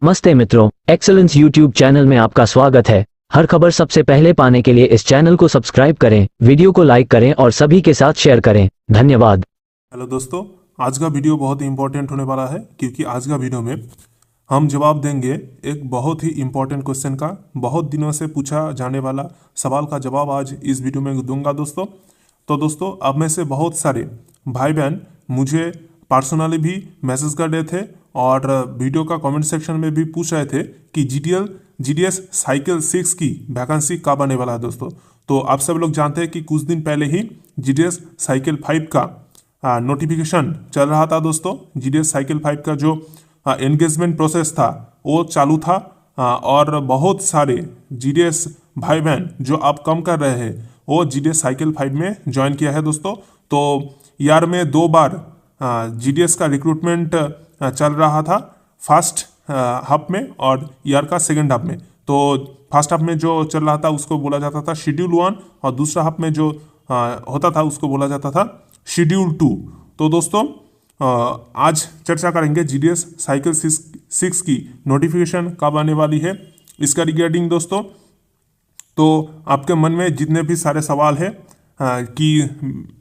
नमस्ते मित्रों, excellence YouTube channel में आपका स्वागत है। हर खबर सबसे पहले पाने के लिए इस चैनल को सब्सक्राइब करें, वीडियो को लाइक करें और सभी के साथ शेयर करें। धन्यवाद। हेलो दोस्तों, आज का वीडियो बहुत ही इंपॉर्टेंट होने वाला है क्योंकि आज का वीडियो में हम जवाब देंगे एक बहुत ही इंपॉर्टेंट क्वेश्चन का। बहुत दिनों से पूछा जाने वाला सवाल का जवाब आज इस वीडियो में दूंगा दोस्तों। तो दोस्तों, अब में से बहुत सारे भाई बहन मुझे पर्सनली भी मैसेज कर रहे थे और वीडियो का कमेंट सेक्शन में भी पूछ रहे थे कि जीडीएस साइकिल 6 की वैकेंसी कब आने वाला है दोस्तों। तो आप सब लोग जानते हैं कि कुछ दिन पहले ही जीडीएस साइकिल 5 का नोटिफिकेशन चल रहा था दोस्तों। जीडीएस साइकिल 5 का जो एंगेजमेंट प्रोसेस था वो चालू था और बहुत सारे जीडीएस भाई बहन जो आप कम कर रहे हैं वो जीडीएस साइकिल 5 में ज्वाइन किया है दोस्तों। तो ईयर में 2 बार जीडीएस का रिक्रूटमेंट चल रहा था, फर्स्ट हाफ में और ईयर का सेकेंड हाफ में। तो फर्स्ट हाफ में जो चल रहा था उसको बोला जाता था शेड्यूल 1 और दूसरा हाफ में जो होता था उसको बोला जाता था शेड्यूल 2। तो दोस्तों, आज चर्चा करेंगे जीडीएस साइकिल 6 की नोटिफिकेशन कब आने वाली है इसका रिगार्डिंग दोस्तों। तो आपके मन में जितने भी सारे सवाल है कि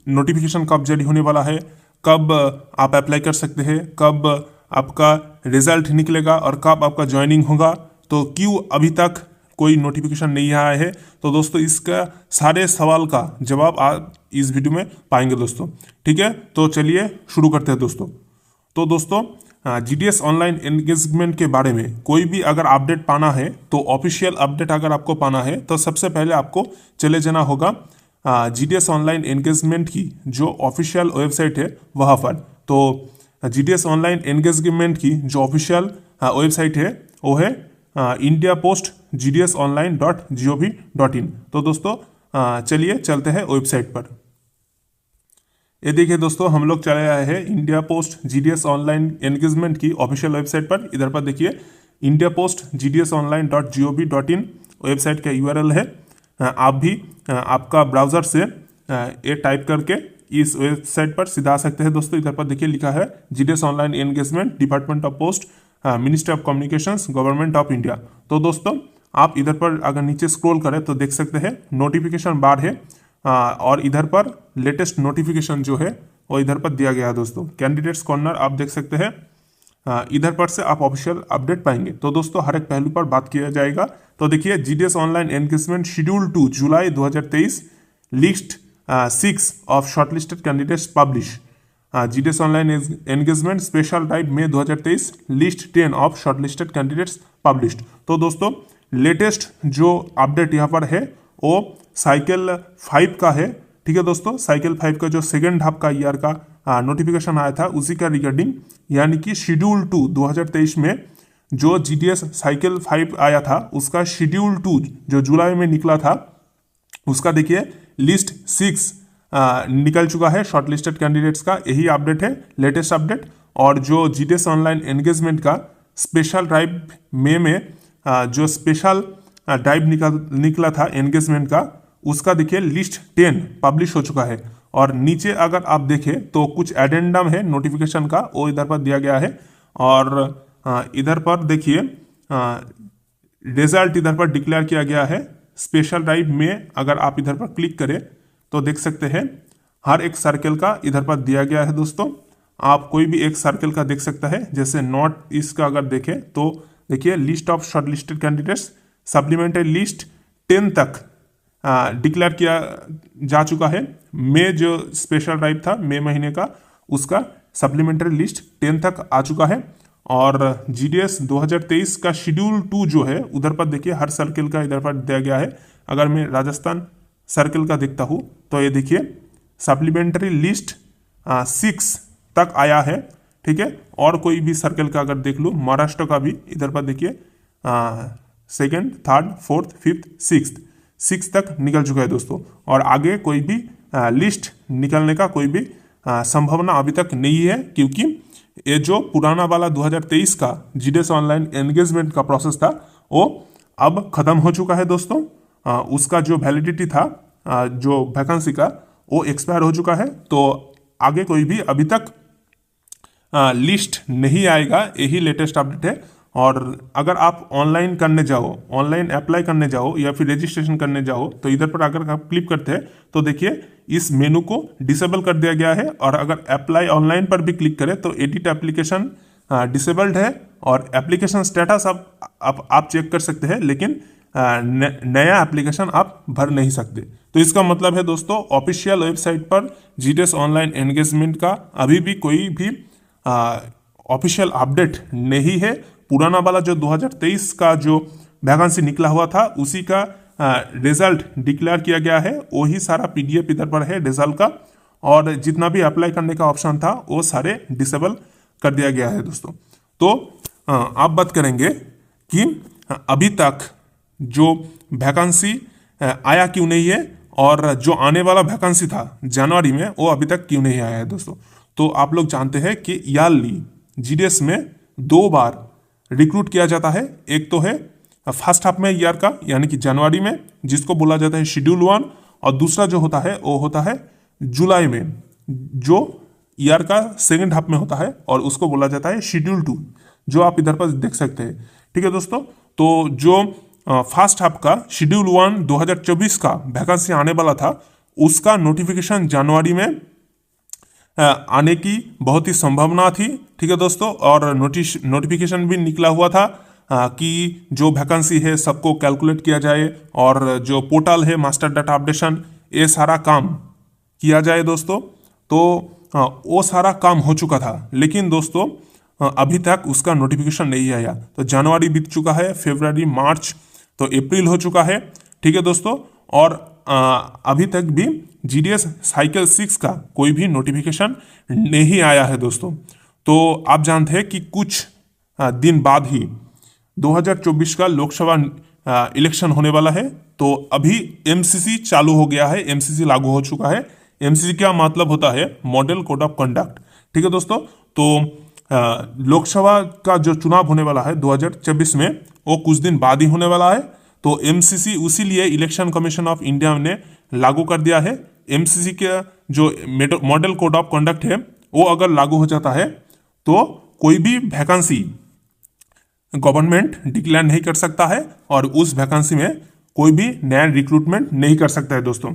नोटिफिकेशन कब जारी होने वाला है, कब आप अप्लाई कर सकते हैं, कब आपका रिजल्ट निकलेगा और कब आपका ज्वाइनिंग होगा, तो क्यों अभी तक कोई नोटिफिकेशन नहीं आया है, तो दोस्तों इसका सारे सवाल का जवाब आप इस वीडियो में पाएंगे दोस्तों। ठीक है, तो चलिए शुरू करते हैं दोस्तों। तो दोस्तों, जीडीएस ऑनलाइन एंगेजमेंट के बारे में कोई भी अगर अपडेट पाना है, तो ऑफिशियल अपडेट अगर आपको पाना है तो सबसे पहले आपको चले जाना होगा जीडीएस ऑनलाइन एंगेजमेंट की जो ऑफिशियल वेबसाइट है वहाँ पर। तो जीडीएस ऑनलाइन एंगेजमेंट की जो ऑफिशियल वेबसाइट है वो है indiapost.gdsonline.gov.in। तो दोस्तों चलिए चलते हैं वेबसाइट पर। ये देखिए दोस्तों, हम लोग चले आए हैं India post GDS online engagement की ऑफिशियल वेबसाइट पर। इधर पर देखिए indiapost.gdsonline.gov.in वेबसाइट का यूआरएल है। आप भी आपका ब्राउजर से ये टाइप करके इस वेबसाइट पर सीधा आ सकते हैं दोस्तों। इधर पर देखिए लिखा है GDS online engagement, department of post, ministry of communications, government of India. तो दोस्तों आप इधर पर अगर नीचे स्क्रॉल करें तो देख सकते हैं नोटिफिकेशन बार है और इधर पर लेटेस्ट नोटिफिकेशन जो है वो इधर पर दिया गया है दोस्तों। कैंडिडेट्स कॉर्नर आप देख सकते हैं, इधर पर से आप ऑफिशियल अपडेट पाएंगे। तो दोस्तों हर एक पहलू पर बात किया जाएगा। तो देखिए जीडीएस ऑनलाइन एंगेजमेंट शेड्यूल 2 जुलाई 2023 list 6 of shortlisted candidates publish. GDS online engagement special drive मई 2023 list 10 of shortlisted candidates published. तो दोस्तों लेटेस्ट जो अपडेट यहाँ पर है वो साइकिल 5 का है। ठीक है दोस्तों, साइकिल 5 का जो सेकेंड हाफ का ईयर का नोटिफिकेशन आया था उसी का रिगार्डिंग, यानी कि शेड्यूल 2 2023 में जो जीडीएस साइकिल 5 आया था उसका शेड्यूल 2 जो जुलाई में निकला था उसका देखिए लिस्ट 6 निकल चुका है शॉर्टलिस्टेड कैंडिडेट्स का। यही अपडेट है, लेटेस्ट अपडेट। और जो जीडीएस ऑनलाइन एंगेजमेंट का स्पेशल ड्राइव मई में जो स्पेशल ड्राइव निकला था एंगेजमेंट का उसका देखिए लिस्ट 10 पब्लिश हो चुका है। और नीचे अगर आप देखें तो कुछ एडेंडम है नोटिफिकेशन का, वो इधर पर दिया गया है। और इधर पर देखिए रिजल्ट इधर पर डिक्लेयर किया गया है स्पेशल ड्राइव में। अगर आप इधर पर क्लिक करें तो देख सकते हैं हर एक सर्कल का इधर पर दिया गया है दोस्तों। आप कोई भी एक सर्कल का देख सकता है, जैसे नॉर्थ ईस्ट का अगर देखें तो देखिए list of shortlisted candidates supplementary list 10 तक डिक्लेयर किया जा चुका है। मई जो स्पेशल ड्राइव था मई महीने का उसका सप्लीमेंट्री लिस्ट 10 तक आ चुका है। और जीडीएस 2023 का शेड्यूल 2 जो है उधर पर देखिए हर सर्कल का इधर पर दिया गया है। अगर मैं राजस्थान सर्कल का देखता हूँ तो ये देखिए सप्लीमेंट्री लिस्ट 6 तक आया है। ठीक है, और कोई भी सर्कल का अगर देख लूँ, महाराष्ट्र का भी इधर पर देखिए 2nd, 3rd, 4th, 5th, 6th तक निकल चुका है दोस्तों। और आगे कोई भी लिस्ट निकलने का कोई भी संभावना अभी तक नहीं है, क्योंकि ये जो पुराना वाला 2023 का जीडीएस ऑनलाइन एंगेजमेंट का प्रोसेस था वो अब खत्म हो चुका है दोस्तों। उसका जो वैलिडिटी था जो वैकेंसी का वो एक्सपायर हो चुका है। तो आगे कोई भी अभी तक लिस्ट नहीं आएगा, यही लेटेस्ट अपडेट है। और अगर आप ऑनलाइन करने जाओ, ऑनलाइन अप्लाई करने जाओ या फिर रजिस्ट्रेशन करने जाओ, तो इधर पर अगर आप क्लिक करते हैं तो देखिए इस मेनू को डिसेबल कर दिया गया है। और अगर अप्लाई ऑनलाइन पर भी क्लिक करें तो एडिट एप्लीकेशन डिसेबल्ड है और एप्लीकेशन स्टेटस आप चेक कर सकते हैं, लेकिन नया एप्लीकेशन आप भर नहीं सकते। तो इसका मतलब है दोस्तों, ऑफिशियल वेबसाइट पर जीडीएस ऑनलाइन एंगेजमेंट का अभी भी कोई भी ऑफिशियल अपडेट नहीं है। पुराना वाला जो 2023 का जो वैकेंसी निकला हुआ था उसी का रिजल्ट डिक्लेयर किया गया है, वही सारा पीडीएफ इधर पर है रिजल्ट का, और जितना भी अप्लाई करने का ऑप्शन था वो सारे डिसेबल कर दिया गया है दोस्तों। तो आप बात करेंगे कि अभी तक जो वैकेंसी आया क्यों नहीं है और जो आने वाला वैकेंसी था जनवरी में वो अभी तक क्यों नहीं आया है दोस्तों। तो आप लोग जानते हैं कि ईयरली जीडीएस में 2 बार रिक्रूट किया जाता है। एक तो है फर्स्ट हाफ में ईयर का यानी कि जनवरी में, जिसको बोला जाता है शेड्यूल 1, और दूसरा जो होता है वो होता है जुलाई में, जो ईयर का सेकंड हाफ में होता है, और उसको बोला जाता है शेड्यूल 2, जो आप इधर पर देख सकते हैं। ठीक है दोस्तों, तो जो फर्स्ट हाफ का शेड्यूल 1 2024 का वैकेंसी आने वाला था उसका नोटिफिकेशन जनवरी में आने की बहुत ही संभावना थी। ठीक है दोस्तों, और नोटिफिकेशन भी निकला हुआ था कि जो वैकेंसी है सबको कैलकुलेट किया जाए और जो पोर्टल है मास्टर डाटा अपडेशन, ये सारा काम किया जाए दोस्तों। तो वो सारा काम हो चुका था, लेकिन दोस्तों अभी तक उसका नोटिफिकेशन नहीं आया। तो जनवरी बीत चुका है, फरवरी, मार्च, तो अप्रैल हो चुका है। ठीक है दोस्तों, और अभी तक भी जीडीएस साइकिल 6 का कोई भी नोटिफिकेशन नहीं आया है दोस्तों। तो आप जानते हैं कि कुछ दिन बाद ही 2024 का लोकसभा इलेक्शन होने वाला है। तो अभी एमसीसी चालू हो गया है, एमसीसी लागू हो चुका है। एमसीसी क्या मतलब होता है? Model code of conduct. ठीक है दोस्तों, तो लोकसभा का जो चुनाव होने वाला है 2024 में, वो कुछ दिन बाद ही होने वाला है। तो एमसीसी उसी लिए इलेक्शन कमीशन ऑफ इंडिया ने लागू कर दिया है। एमसीसी के जो मॉडल कोड ऑफ कंडक्ट है वो अगर लागू हो जाता है तो कोई भी वैकेंसी गवर्नमेंट डिक्लेयर नहीं कर सकता है और उस वैकेंसी में कोई भी नया रिक्रूटमेंट नहीं कर सकता है दोस्तों।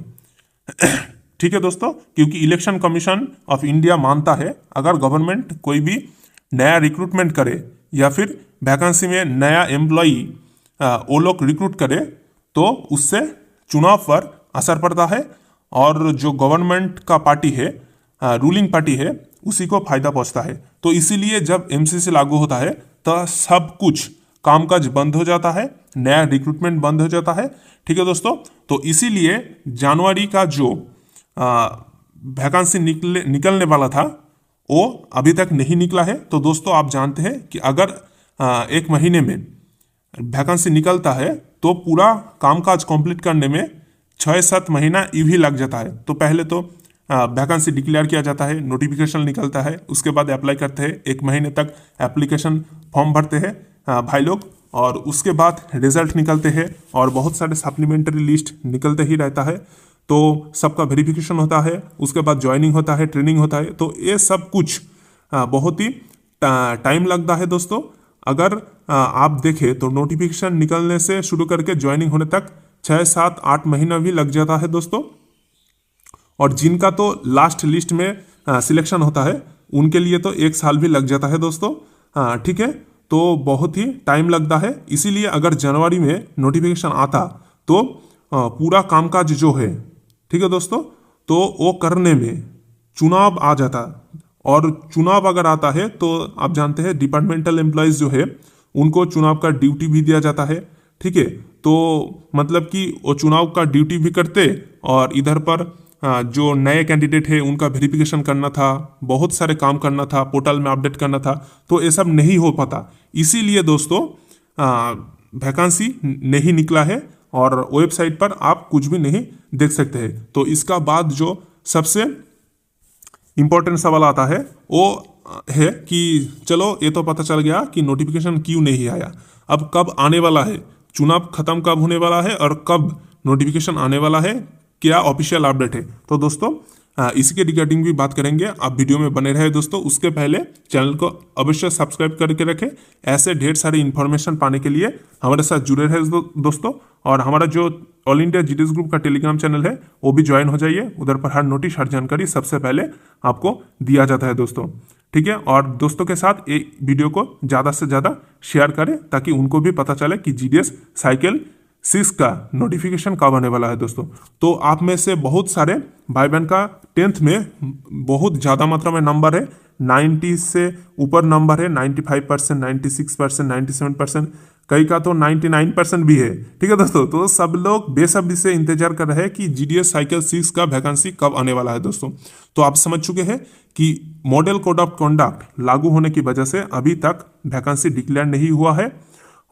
ठीक है दोस्तों, क्योंकि इलेक्शन कमीशन ऑफ इंडिया मानता है अगर गवर्नमेंट कोई भी नया रिक्रूटमेंट करे या फिर वैकेंसी में नया एम्प्लॉई वो लोग रिक्रूट करे तो उससे चुनाव पर असर पड़ता है और जो गवर्नमेंट का पार्टी है, रूलिंग पार्टी है, उसी को फायदा पहुंचता है। तो इसीलिए जब एमसीसी लागू होता है तो सब कुछ कामकाज बंद हो जाता है, नया रिक्रूटमेंट बंद हो जाता है। ठीक है दोस्तों, तो इसीलिए जनवरी का जो वैकेंसी निकलने वाला था वो अभी तक नहीं निकला है। तो दोस्तों आप जानते हैं कि अगर एक महीने में वैकेंसी निकलता है तो पूरा कामकाज कंप्लीट करने में 6-7 महीना यूं ही लग जाता है। तो पहले तो वैकेंसी डिक्लेयर किया जाता है, नोटिफिकेशन निकलता है, उसके बाद अप्लाई करते हैं, 1 महीने तक एप्लीकेशन फॉर्म भरते हैं भाई लोग, और उसके बाद रिजल्ट निकलते हैं और बहुत सारे सप्लीमेंट्री लिस्ट निकलते ही रहता है। तो सबका वेरिफिकेशन होता है, उसके बाद ज्वाइनिंग होता है, ट्रेनिंग होता है। तो ये सब कुछ बहुत ही टाइम लगता है दोस्तों। अगर आप देखें तो नोटिफिकेशन निकलने से शुरू करके ज्वाइनिंग होने तक 6-7-8 महीना भी लग जाता है दोस्तों। और जिनका तो लास्ट लिस्ट में सिलेक्शन होता है उनके लिए तो 1 साल भी लग जाता है दोस्तों। ठीक है, तो बहुत ही टाइम लगता है। इसीलिए अगर जनवरी में नोटिफिकेशन आता तो पूरा कामकाज जो है, ठीक है दोस्तों, तो वो करने में चुनाव आ जाता, और चुनाव अगर आता है तो आप जानते हैं डिपार्टमेंटल एम्प्लॉयज़ जो है उनको चुनाव का ड्यूटी भी दिया जाता है। ठीक है, तो मतलब कि वो चुनाव का ड्यूटी भी करते और इधर पर जो नए कैंडिडेट है उनका वेरिफिकेशन करना था, बहुत सारे काम करना था, पोर्टल में अपडेट करना था, तो ये सब नहीं हो पाता। इसीलिए दोस्तों वैकेंसी नहीं निकला है और वेबसाइट पर आप कुछ भी नहीं देख सकते हैं। तो इसका बाद जो सबसे इम्पोर्टेंट सवाल आता है वो है कि चलो ये तो पता चल गया कि नोटिफिकेशन क्यों नहीं आया, अब कब आने वाला है, चुनाव खत्म कब होने वाला है और कब नोटिफिकेशन आने वाला है, क्या ऑफिशियल अपडेट है। तो दोस्तों इसी के रिगार्डिंग भी बात करेंगे। आप वीडियो में बने रहे दोस्तों। उसके पहले चैनल को अवश्य सब्सक्राइब करके रखें। ऐसे ढेर सारे इन्फॉर्मेशन पाने के लिए हमारे साथ जुड़े रहे दोस्तों। और हमारा जो ऑल इंडिया जीडीएस ग्रुप का टेलीग्राम चैनल है वो भी ज्वाइन हो जाइए। उधर पर हर नोटिस, हर जानकारी सबसे पहले आपको दिया जाता है दोस्तों। ठीक है, और दोस्तों के साथ ये वीडियो को ज़्यादा से ज़्यादा शेयर करें ताकि उनको भी पता चले कि जीडीएस साइकिल 6 का नोटिफिकेशन कब आने वाला है दोस्तों। तो आप में से बहुत सारे भाई बहन का 10th में बहुत ज़्यादा मात्रा में नंबर है, 90 से ऊपर नंबर है, 95%, 96%, 97%, कई का तो 99% भी है। ठीक है दोस्तों, तो सब लोग बेसब्री से इंतजार कर रहे हैं कि जीडीएस साइकिल 6 का वैकेंसी कब आने वाला है दोस्तों। तो आप समझ चुके हैं कि मॉडल कोड ऑफ कंडक्ट लागू होने की वजह से अभी तक वैकेंसी डिक्लेयर नहीं हुआ है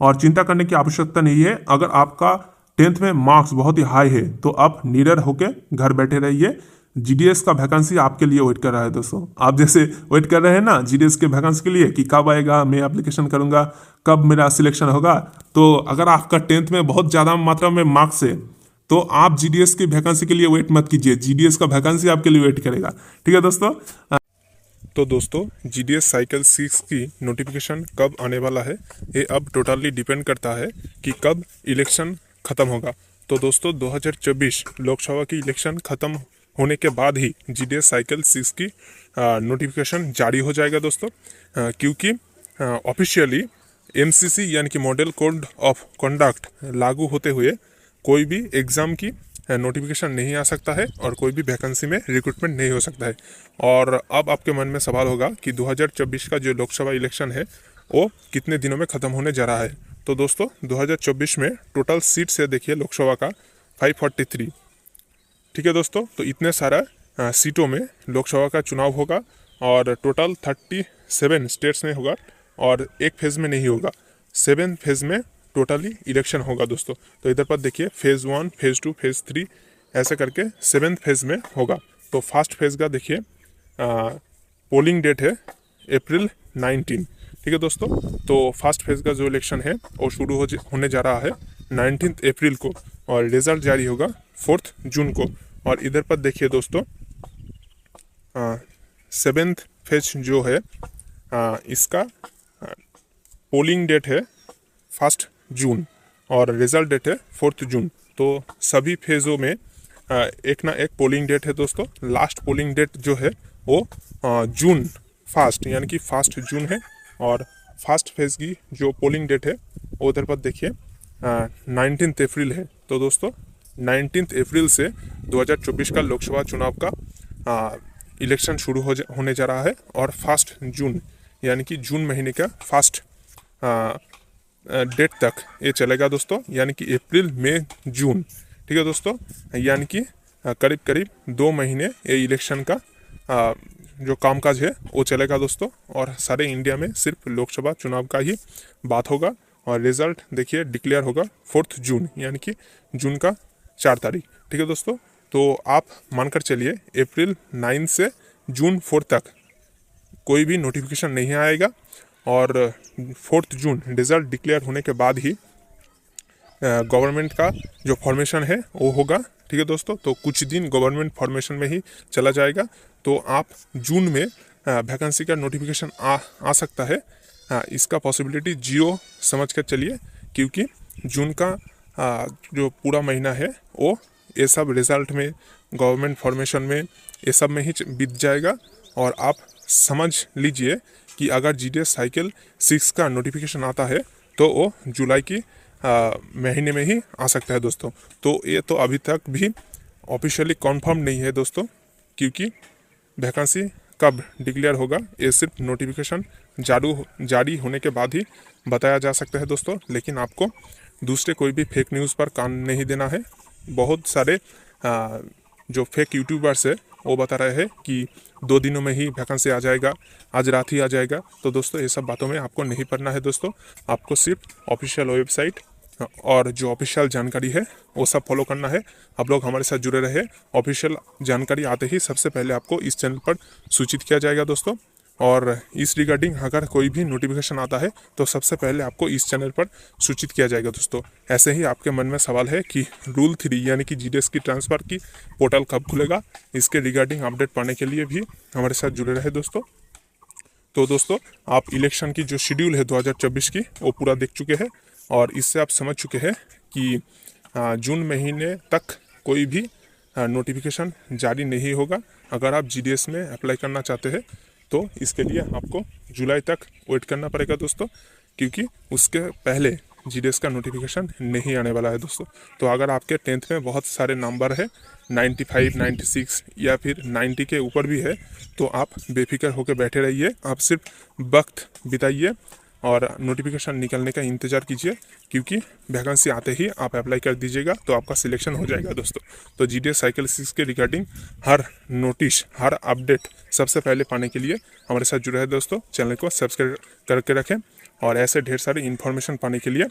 और चिंता करने की आवश्यकता नहीं है। अगर आपका 10th में मार्क्स बहुत ही हाई है तो आप निडर होकर घर बैठे रहिए। जीडीएस का वैकेंसी आपके लिए वेट कर रहा है दोस्तों। आप जैसे वेट कर रहे हैं ना जीडीएस के वैकेंसी के लिए कि कब आएगा, मैं एप्लीकेशन करूंगा, कब मेरा सिलेक्शन होगा। तो अगर आपका 10th में बहुत ज़्यादा मात्रा में मार्क्स है तो आप जीडीएस की वैकेंसी के लिए वेट मत कीजिए, जीडीएस का वैकेंसी आपके लिए वेट करेगा। ठीक है दोस्तों। तो दोस्तों जीडीएस साइकिल 6 की नोटिफिकेशन कब आने वाला है ये अब टोटली डिपेंड करता है कि कब इलेक्शन ख़त्म होगा। तो दोस्तों 2024 लोकसभा की इलेक्शन ख़त्म होने के बाद ही जीडीएस साइकिल 6 की नोटिफिकेशन जारी हो जाएगा दोस्तों। क्योंकि ऑफिशियली एमसीसी यानी कि मॉडल कोड ऑफ कंडक्ट लागू होते हुए कोई भी एग्ज़ाम की नोटिफिकेशन नहीं आ सकता है और कोई भी वैकेंसी में रिक्रूटमेंट नहीं हो सकता है। और अब आपके मन में सवाल होगा कि 2024 का जो लोकसभा इलेक्शन है वो कितने दिनों में ख़त्म होने जा रहा है। तो दोस्तों 2024 में टोटल सीट से देखिए लोकसभा का 543। ठीक है दोस्तों, तो इतने सारा सीटों में लोकसभा का चुनाव होगा और टोटल 37 स्टेट्स में होगा और एक फेज़ में नहीं होगा, 7 फेज़ में टोटली इलेक्शन होगा दोस्तों। तो इधर पर देखिए फेज़ 1, फेज़ 2, फेज़ 3 ऐसे करके 7th फेज़ में होगा। तो फर्स्ट फेज़ का देखिए पोलिंग डेट है अप्रैल 19। ठीक है दोस्तों, तो फर्स्ट फेज़ का जो इलेक्शन है वो शुरू होने जा रहा है 19 अप्रैल को और रिजल्ट जारी होगा 4 जून को। और इधर पर देखिए दोस्तों 7th फेज जो है इसका पोलिंग डेट है 1 जून और रिजल्ट डेट है 4 जून। तो सभी फेज़ों में एक ना एक पोलिंग डेट है दोस्तों। लास्ट पोलिंग डेट जो है वो जून 1 यानी कि 1 जून है और फर्स्ट फेज़ की जो पोलिंग डेट है वो उधर पर देखिए 19 अप्रैल है। तो दोस्तों 19 अप्रैल से 2024 का लोकसभा चुनाव का इलेक्शन शुरू होने जा रहा है और 1 जून यानी कि जून महीने का फर्स्ट डेट तक ये चलेगा दोस्तों, यानी कि अप्रैल, मई, जून। ठीक है दोस्तों, यानी कि करीब करीब 2 महीने ये इलेक्शन का जो कामकाज है वो चलेगा दोस्तों। और सारे इंडिया में सिर्फ लोकसभा चुनाव का ही बात होगा और रिजल्ट देखिए डिक्लेयर होगा 4 जून यानी कि जून का 4 तारीख। ठीक है दोस्तों, तो आप मानकर चलिए अप्रैल 9 से जून 4 तक कोई भी नोटिफिकेशन नहीं आएगा और 4 जून रिजल्ट डिक्लेयर होने के बाद ही गवर्नमेंट का जो फॉर्मेशन है वो होगा। ठीक है दोस्तों, तो कुछ दिन गवर्नमेंट फॉर्मेशन में ही चला जाएगा। तो आप जून में वैकेंसी का नोटिफिकेशन आ सकता है, इसका पॉसिबिलिटी 0 समझ कर चलिए, क्योंकि जून का जो पूरा महीना है वो ये सब रिज़ल्ट में, गवर्नमेंट फॉर्मेशन में, ये सब में ही बीत जाएगा। और आप समझ लीजिए कि अगर जीडीएस साइकिल 6 का नोटिफिकेशन आता है तो वो जुलाई की महीने में ही आ सकता है दोस्तों। तो ये तो अभी तक भी ऑफिशियली कन्फर्म नहीं है दोस्तों, क्योंकि वैकेंसी कब डिक्लेयर होगा ये सिर्फ नोटिफिकेशन जारी होने के बाद ही बताया जा सकता है दोस्तों। लेकिन आपको दूसरे कोई भी फेक न्यूज़ पर कान नहीं देना है। बहुत सारे जो फेक यूट्यूबर्स है वो बता रहे हैं कि 2 दिनों में ही वैकेंसी आ जाएगा, आज रात ही आ जाएगा। तो दोस्तों ये सब बातों में आपको नहीं पड़ना है दोस्तों। आपको सिर्फ ऑफिशियल वेबसाइट और जो ऑफिशियल जानकारी है वो सब फॉलो करना है। आप लोग हमारे साथ जुड़े रहे। ऑफिशियल जानकारी आते ही सबसे पहले आपको इस चैनल पर सूचित किया जाएगा दोस्तों। और इस रिगार्डिंग अगर कोई भी नोटिफिकेशन आता है तो सबसे पहले आपको इस चैनल पर सूचित किया जाएगा दोस्तों। ऐसे ही आपके मन में सवाल है कि रूल 3 यानी कि जीडीएस की ट्रांसफ़र की पोर्टल कब खुलेगा, इसके रिगार्डिंग अपडेट पाने के लिए भी हमारे साथ जुड़े रहे दोस्तों। तो दोस्तों, आप इलेक्शन की जो शेड्यूल है 2024 की वो पूरा देख चुके हैं और इससे आप समझ चुके हैं कि जून महीने तक कोई भी नोटिफिकेशन जारी नहीं होगा। अगर आप जीडीएस में अप्लाई करना चाहते हैं तो इसके लिए आपको जुलाई तक वेट करना पड़ेगा दोस्तों, क्योंकि उसके पहले जीडीएस का नोटिफिकेशन नहीं आने वाला है दोस्तों। तो अगर आपके 10th में बहुत सारे नंबर है 95, 96 या फिर 90 के ऊपर भी है तो आप बेफिक्र होकर बैठे रहिए। आप सिर्फ वक्त बिताइए और नोटिफिकेशन निकलने का इंतज़ार कीजिए, क्योंकि वैकेंसी आते ही आप अप्लाई कर दीजिएगा तो आपका सिलेक्शन हो जाएगा दोस्तों। तो जीडीएस साइकिल 6 के रिगार्डिंग हर नोटिस, हर अपडेट सबसे पहले पाने के लिए हमारे साथ जुड़े हैं दोस्तों। चैनल को सब्सक्राइब करके रखें और ऐसे ढेर सारे इन्फॉर्मेशन पाने के लिए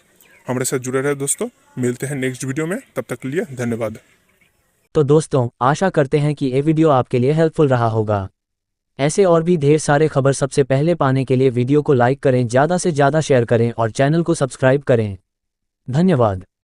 हमारे साथ जुड़े रहे दोस्तों। मिलते हैं नेक्स्ट वीडियो में, तब तक के लिए धन्यवाद। तो दोस्तों, आशा करते हैं कि ये वीडियो आपके लिए हेल्पफुल रहा होगा। ऐसे और भी ढेर सारे खबर सबसे पहले पाने के लिए वीडियो को लाइक करें, ज़्यादा से ज़्यादा शेयर करें और चैनल को सब्सक्राइब करें। धन्यवाद।